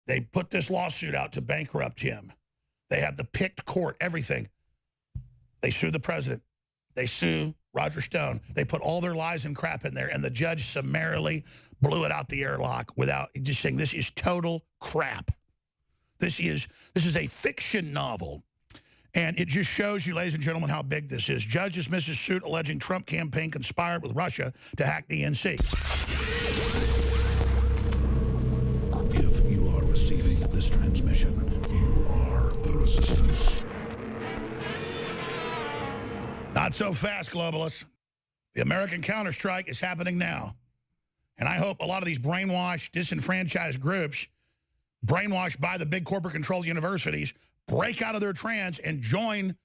They put this lawsuit out to bankrupt him. They have the picked court, everything. They sue the president. They sue Roger Stone. They put all their lies and crap in there, and the judge summarily blew it out the airlock without just saying, this is total crap. This is a fiction novel. And it just shows you, ladies and gentlemen, how big this is. Judge dismisses suit alleging Trump campaign conspired with Russia to hack DNC. If you are receiving this transmission, you are the resistance. Not so fast, globalists. The American counterstrike is happening now. And I hope a lot of these brainwashed, disenfranchised groups, brainwashed by the big corporate-controlled universities, break out of their trance and join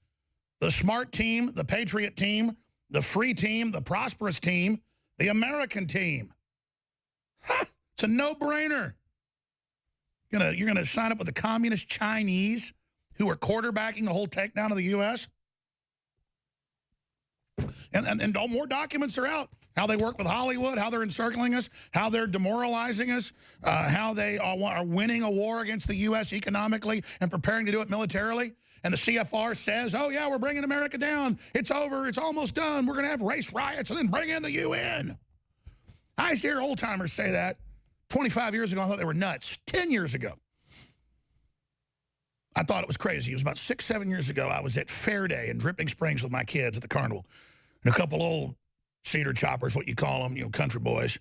the smart team, the patriot team, the free team, the prosperous team, the American team. Ha! It's a no-brainer. You're gonna sign up with the communist Chinese who are quarterbacking the whole takedown of the U.S.? And all more documents are out. How they work with Hollywood, how they're encircling us, how they're demoralizing us, how they are winning a war against the U.S. economically and preparing to do it militarily. And the CFR says, oh, yeah, we're bringing America down. It's over. It's almost done. We're going to have race riots and then bring in the UN. I used to hear old-timers say that 25 years ago. I thought they were nuts. 10 years ago, I thought it was crazy. It was about 6, 7 years ago. I was at Fair Day in Dripping Springs with my kids at the carnival. And a couple old cedar choppers, what you call them, country boys.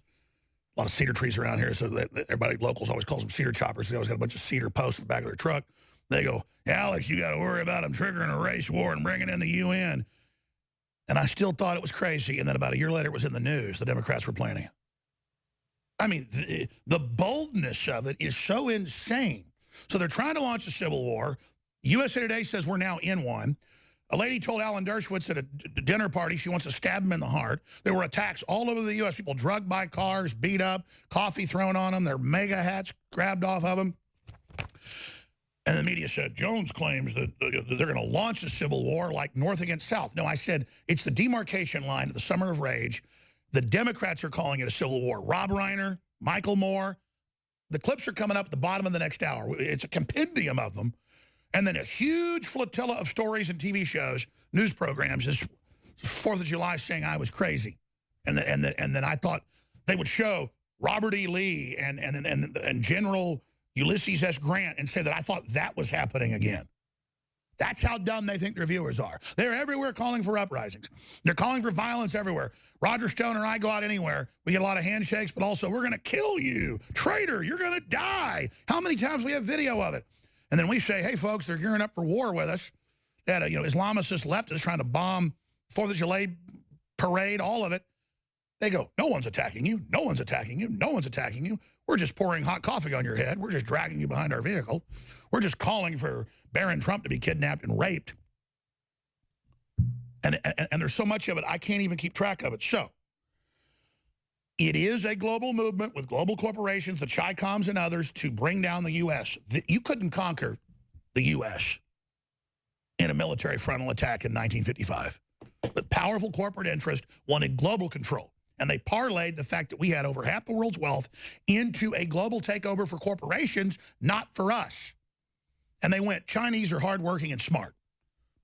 A lot of cedar trees around here, so everybody, locals always calls them cedar choppers. They always got a bunch of cedar posts in the back of their truck. They go, Alex, you got to worry about them triggering a race war and bringing in the UN. And I still thought it was crazy. And then about a year later, it was in the news. The Democrats were planning it. I mean, the boldness of it is so insane. So they're trying to launch a civil war. USA Today says we're now in one. A lady told Alan Dershowitz at a dinner party she wants to stab him in the heart. There were attacks all over the U.S. People drugged by cars, beat up, coffee thrown on them, their mega hats grabbed off of them. And the media said, Jones claims that they're going to launch a civil war like North against South. No, I said it's the demarcation line of the Summer of Rage. The Democrats are calling it a civil war. Rob Reiner, Michael Moore. The clips are coming up at the bottom of the next hour. It's a compendium of them. And then a huge flotilla of stories and TV shows, news programs, this 4th of July saying I was crazy. And then I thought they would show Robert E. Lee and General Ulysses S. Grant and say that I thought that was happening again. That's how dumb they think their viewers are. They're everywhere calling for uprisings. They're calling for violence everywhere. Roger Stone or I go out anywhere, we get a lot of handshakes, but also we're going to kill you. Traitor, you're going to die. How many times we have video of it? And then we say, hey, folks, they're gearing up for war with us. That, Islamicist leftists trying to bomb 4th of July parade, all of it. They go, no one's attacking you. No one's attacking you. No one's attacking you. We're just pouring hot coffee on your head. We're just dragging you behind our vehicle. We're just calling for Barron Trump to be kidnapped and raped. And there's so much of it, I can't even keep track of it. So it is a global movement with global corporations, the Chi-Coms and others, to bring down the U.S. You couldn't conquer the U.S. in a military frontal attack in 1955. The powerful corporate interest wanted global control. And they parlayed the fact that we had over half the world's wealth into a global takeover for corporations, not for us. And they went, Chinese are hardworking and smart,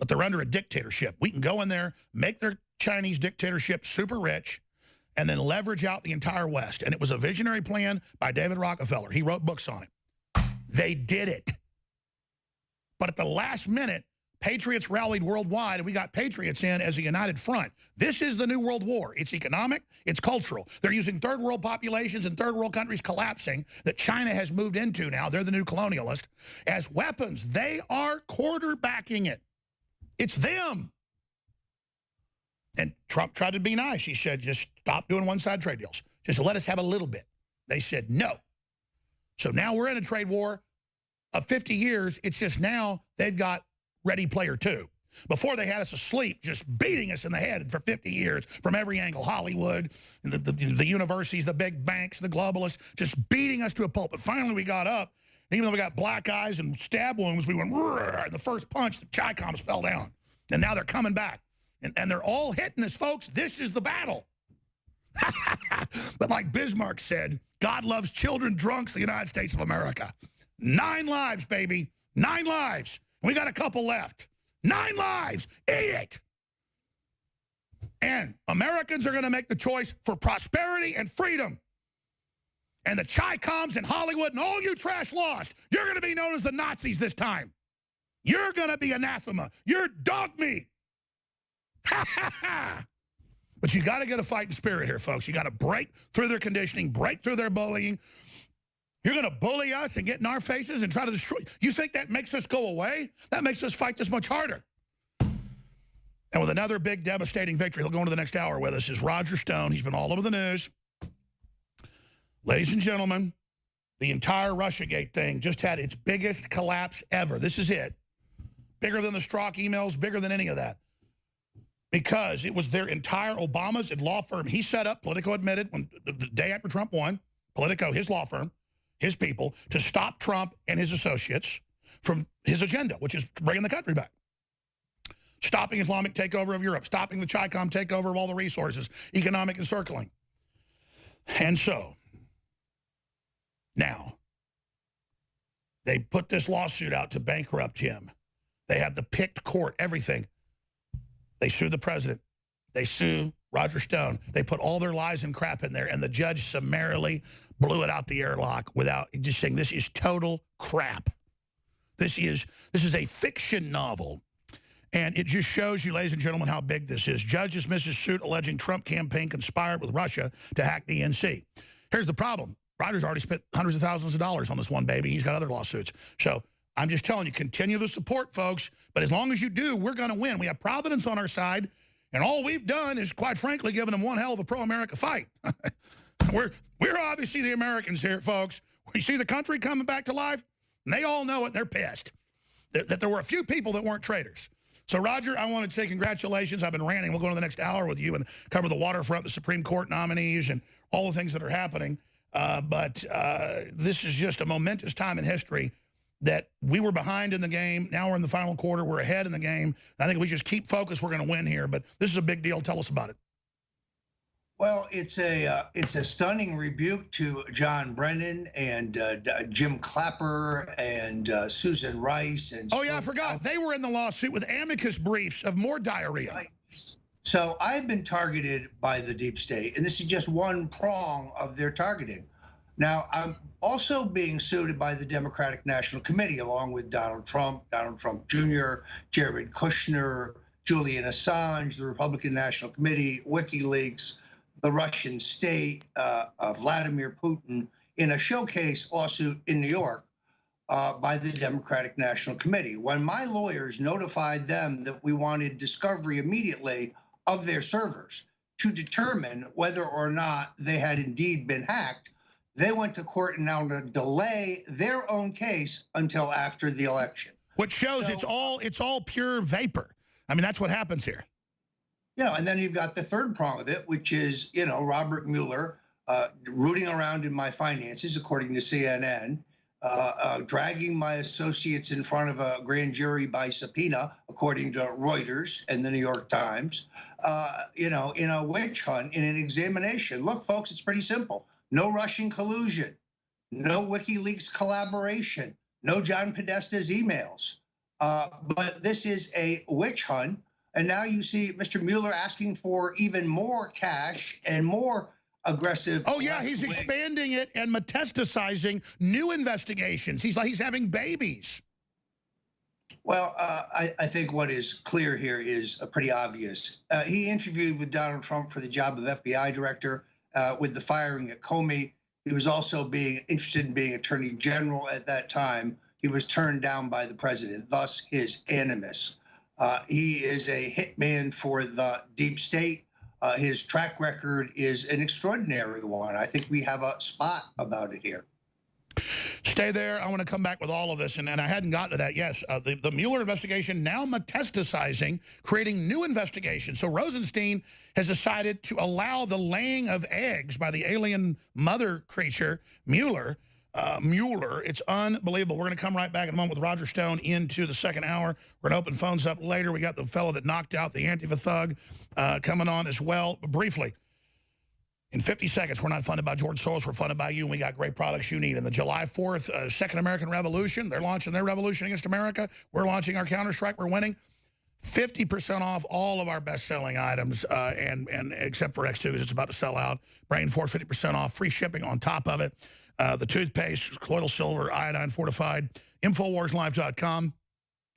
but they're under a dictatorship. We can go in there, make their Chinese dictatorship super rich, and then leverage out the entire West. And it was a visionary plan by David Rockefeller. He wrote books on it. They did it. But at the last minute, patriots rallied worldwide, and we got patriots in as a united front. This is the new world war. It's economic, it's cultural. They're using third world populations and third world countries collapsing that China has moved into now. They're the new colonialist. As weapons, they are quarterbacking it. It's them. And Trump tried to be nice. He said, just stop doing one-side trade deals. Just let us have a little bit. They said no. So now we're in a trade war of 50 years. It's just now they've got Ready Player 2. Before they had us asleep, just beating us in the head for 50 years from every angle. Hollywood, the universities, the big banks, the globalists, just beating us to a pulp. But finally we got up. And even though we got black eyes and stab wounds, we went, and the first punch, the Chi-Coms fell down. And now they're coming back. And they're all hitting us, folks. This is the battle. But like Bismarck said, God loves children, drunks, the United States of America. 9 lives, baby. 9 lives. We got a couple left. 9 lives. Idiot. And Americans are going to make the choice for prosperity and freedom. And the Chi-Coms in Hollywood and all you trash lost, you're going to be known as the Nazis this time. You're going to be anathema. You're dog meat. Ha, ha, ha. But you got to get a fighting spirit here, folks. You got to break through their conditioning, break through their bullying. You're going to bully us and get in our faces and try to destroy. You think that makes us go away? That makes us fight this much harder. And with another big, devastating victory, he'll go into the next hour with us, is Roger Stone. He's been all over the news. Ladies and gentlemen, the entire Russiagate thing just had its biggest collapse ever. This is it. Bigger than the Strzok emails, bigger than any of that. Because it was their entire Obama's law firm. He set up, Politico admitted, when the day after Trump won, Politico, his law firm, his people, to stop Trump and his associates from his agenda, which is bringing the country back. Stopping Islamic takeover of Europe, stopping the Chi-Com takeover of all the resources, economic encircling. And so, now, they put this lawsuit out to bankrupt him. They have the picked court, everything. They sue the president. They sue Roger Stone. They put all their lies and crap in there, and the judge summarily blew it out the airlock without just saying, this is total crap. This is a fiction novel. And it just shows you, ladies and gentlemen, how big this is. Judge dismisses suit alleging Trump campaign conspired with Russia to hack the DNC. Here's the problem. Roger's already spent hundreds of thousands of dollars on this one baby. He's got other lawsuits. So I'm just telling you, continue the support, folks. But as long as you do, we're going to win. We have Providence on our side. And all we've done is, quite frankly, given them one hell of a pro-America fight. We're obviously the Americans here, folks. We see the country coming back to life, and they all know it. They're pissed that there were a few people that weren't traitors. So, Roger, I want to say congratulations. I've been ranting. We'll go into the next hour with you and cover the waterfront, the Supreme Court nominees, and all the things that are happening. But this is just a momentous time in history that we were behind in the game. Now we're in the final quarter. We're ahead in the game. I think if we just keep focused, we're going to win here. But this is a big deal. Tell us about it. Well, it's a stunning rebuke to John Brennan and Jim Clapper and Susan Rice. And oh, yeah, I forgot. They were in the lawsuit with amicus briefs of more diarrhea. Right. So I've been targeted by the deep state, and this is just one prong of their targeting. Now, I'm also being sued by the Democratic National Committee, along with Donald Trump Jr., Jared Kushner, Julian Assange, the Republican National Committee, WikiLeaks, the Russian state, Vladimir Putin, in a showcase lawsuit in New York by the Democratic National Committee. When my lawyers notified them that we wanted discovery immediately of their servers to determine whether or not they had indeed been hacked, they went to court and now to delay their own case until after the election. Which shows so, it's all pure vapor. I mean, that's what happens here. Yeah, and then you've got the third prong of it, which is, Robert Mueller rooting around in my finances, according to CNN, dragging my associates in front of a grand jury by subpoena, according to Reuters and the New York Times, in a witch hunt, in an examination. Look, folks, it's pretty simple. No Russian collusion, no WikiLeaks collaboration, no John Podesta's emails. But this is a witch hunt. And now you see Mr. Mueller asking for even more cash and more aggressive. Oh, yeah, he's expanding it and metastasizing new investigations. He's having babies. Well, I think what is clear here is pretty obvious. He interviewed with Donald Trump for the job of FBI director with the firing at Comey. He was also being interested in being attorney general at that time. He was turned down by the president, thus his animus. He is a hitman for the deep state. His track record is an extraordinary one. I think we have a spot about it here. Stay there. I want to come back with all of this, and I hadn't gotten to that. Yes, the Mueller investigation now metastasizing, creating new investigations. So Rosenstein has decided to allow the laying of eggs by the alien mother creature, Mueller. It's unbelievable. We're going to come right back in a moment with Roger Stone into the second hour. We're going to open phones up later. We got the fellow that knocked out the Antifa thug coming on as well. But briefly, In 50 seconds, we're not funded by George Soros. We're funded by you, and we got great products you need. And the July 4th, Second American Revolution, they're launching their revolution against America. We're launching our counter-strike. We're winning. 50% off all of our best-selling items, and except for X2, because it's about to sell out. Brain Force, 50% off. Free shipping on top of it. The toothpaste, colloidal silver, iodine fortified. InfoWarsLive.com,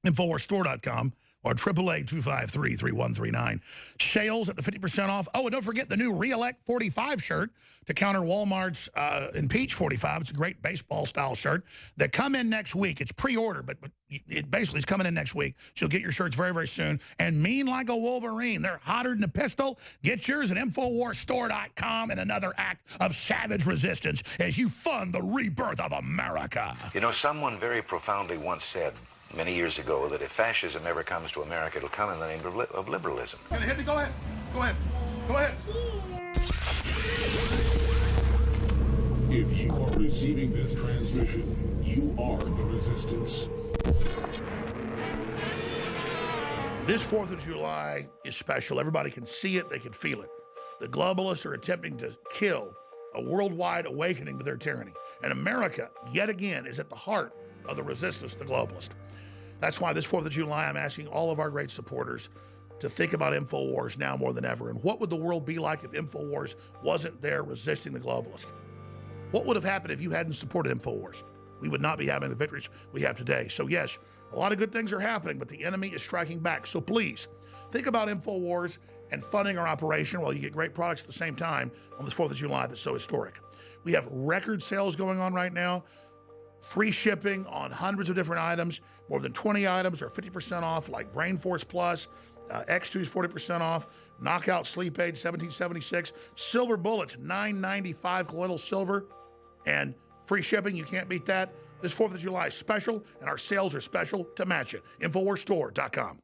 InfoWarsStore.com. or 888-253-3139. Sales up to 50% off. Oh, and don't forget the new Reelect 45 shirt to counter Walmart's Impeach 45. It's a great baseball-style shirt that come in next week. It's pre-order, but it basically is coming in next week. So you'll get your shirts very, very soon. And mean like a Wolverine. They're hotter than a pistol. Get yours at InfoWarsStore.com in another act of savage resistance as you fund the rebirth of America. You know, someone very profoundly once said, many years ago, that if fascism ever comes to America, it'll come in the name of liberalism. Gonna hit me? Go ahead. Go ahead. Go ahead. If you are receiving this transmission, you are the resistance. This 4th of July is special. Everybody can see it. They can feel it. The globalists are attempting to kill a worldwide awakening to their tyranny. And America, yet again, is at the heart of the resistance to the globalist. That's why this 4th of July, I'm asking all of our great supporters to think about InfoWars now more than ever. And what would the world be like if InfoWars wasn't there resisting the globalist? What would have happened if you hadn't supported InfoWars? We would not be having the victories we have today. So yes, a lot of good things are happening, but the enemy is striking back. So please, think about InfoWars and funding our operation while you get great products at the same time on this 4th of July that's so historic. We have record sales going on right now. Free shipping on hundreds of different items. More than 20 items are 50% off, like Brain Force Plus. X2 is 40% off. Knockout Sleep Aid, $17.76. Silver Bullets, $9.95 colloidal silver. And free shipping, you can't beat that. This 4th of July is special, and our sales are special to match it. InfoWarsStore.com.